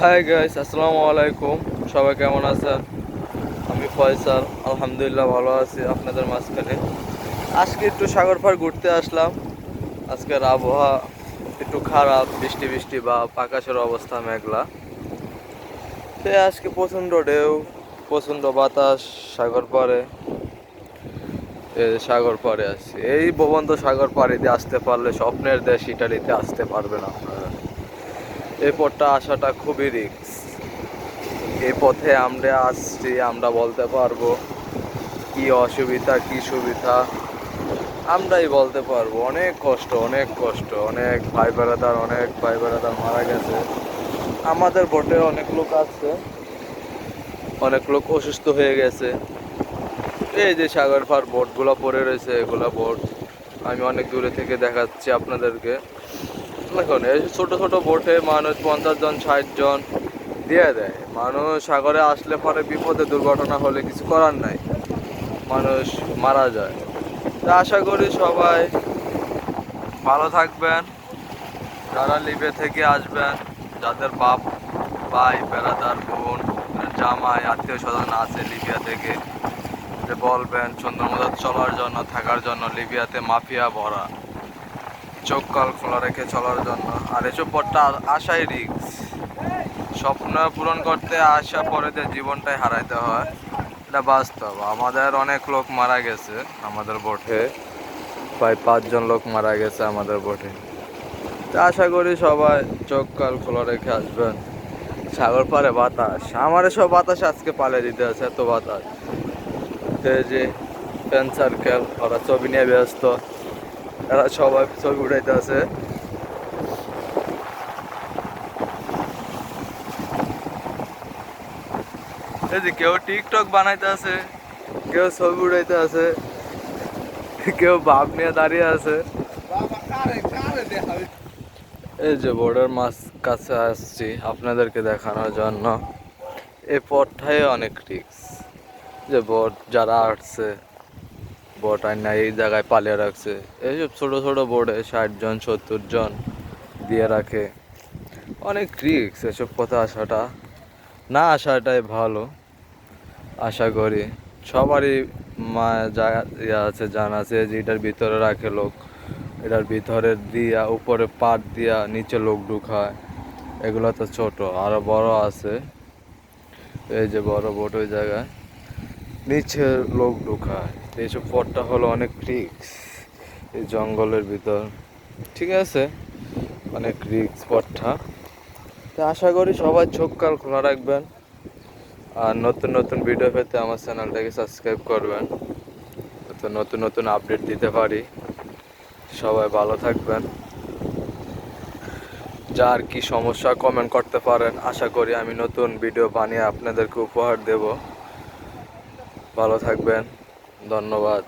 Hi guys, আসসালামু আলাইকুম। সবাই কেমন আছেন? আমি ফয়সাল, আলহামদুলিল্লাহ ভালো আছি আপনাদের মাঝখানে। আজকে একটু সাগর পাড় ঘুরতে আসলাম। আজকের আবহাওয়া একটু খারাপ, বৃষ্টি বৃষ্টি বা আকাশের অবস্থা মেঘলা। তো আজকে প্রচণ্ড ঢেউ, প্রচণ্ড বাতাস সাগর পাড়ে। সাগর পাড়ে আছি, এই ভবন্ত সাগর পাড়ে দিয়ে আসতে পারলে স্বপ্নের দেশ ইটালিতে আসতে পারবেন আপনারা। এই পথটা আসাটা খুবই রিস্ক। এই পথে আমরা আসছি, আমরা বলতে পারবো কি অসুবিধা কি সুবিধা, আমরাই বলতে পারবো। অনেক কষ্ট, অনেক কষ্ট, অনেক ভাই বেড়াদার মারা গেছে। আমাদের বোটে অনেক লোক আছে, অনেক লোক অসুস্থ হয়ে গেছে। এই যে সাগর পার বোটগুলো পড়ে রয়েছে, এগুলা বোট আমি অনেক দূরে থেকে দেখাচ্ছি আপনাদেরকে। দেখুন, এই ছোট ছোট বোটে মানুষ 50 জন 60 জন দিয়ে দেয়। মানুষ সাগরে আসলে পরে বিপদে দুর্ঘটনা হলে কিছু করার নাই, মানুষ মারা যায়। তা আশা করি সবাই ভালো থাকবেন। যারা লিবিয়া থেকে আসবেন, যাদের বাপ ভাই বেড়াদার বোন জামাই আত্মীয় স্বজন আছে লিবিয়া থেকে, যে বলবেন সুন্দর মতো চলার জন্য, থাকার জন্য। লিবিয়াতে মাফিয়া ভরা, চোখ কাল খোলা রেখে চলার জন্য। আর এসব পথটা আশাই রিস্ক। স্বপ্ন পূরণ করতে আসা পরে যে জীবনটাই হারাইতে হয়, এটা বাস্তব। আমাদের অনেক লোক মারা গেছে আমাদের বোটে, প্রায় 5 জন লোক মারা গেছে আমাদের বোটে। তা আশা করি সবাই চোখ কাল খোলা রেখে আসবেন। সাগর পাড়ে বাতাস, আমার এসব বাতাস আজকে পালে দিতে আছে, এত বাতাস। এই যে ফ্রেন্ড সার্কেল, ওরা ছবি নিয়ে ব্যস্ত, এরা সবাই ছবি উঠাইতে আছে। এই যে কেউ টিকটক বানাইতে আছে, কেউ ছবি উঠাইতে আছে, কেউ ভাব নিয়ে দাঁড়িয়ে আছে। এই যে বোর্ডের মাছ কাছে আসছি আপনাদেরকে দেখানোর জন্য। এই পথটাই অনেক রিস্ক। যে বোট যারা আসছে, বোট আইনা এই জায়গায় পালিয়ে রাখছে। এইসব ছোট ছোট বোর্ডে 60 জন 70 জন দিয়ে রাখে। অনেক রিস্ক এসব পথে আসাটা, না আসাটাই ভালো। আশা করি সবারই মা আছে, জান আছে যে এটার ভিতরে রাখে লোক, এটার ভিতরে দিয়া উপরে পাট দিয়া নিচে লোক ঢুকায়। এগুলো তো ছোট, আরো বড় আছে। এই যে বড় বোট ওই জায়গায় নিচে লোক ঢুকায়। এইসব পথটা হলো অনেক রিস্ক, এই জঙ্গলের ভিতর। ঠিক আছে, অনেক রিস্ক পথটা। তো আশা করি সবাই চোখ কাল খোলা রাখবেন। আর নতুন নতুন ভিডিও পেতে আমার চ্যানেলটাকে সাবস্ক্রাইব করবেন, তো নতুন নতুন আপডেট দিতে পারি। সবাই ভালো থাকবেন। যার কি সমস্যা কমেন্ট করতে পারেন, আশা করি আমি নতুন ভিডিও বানিয়ে আপনাদেরকে উপহার দেব। ভালো থাকবেন, ধন্যবাদ।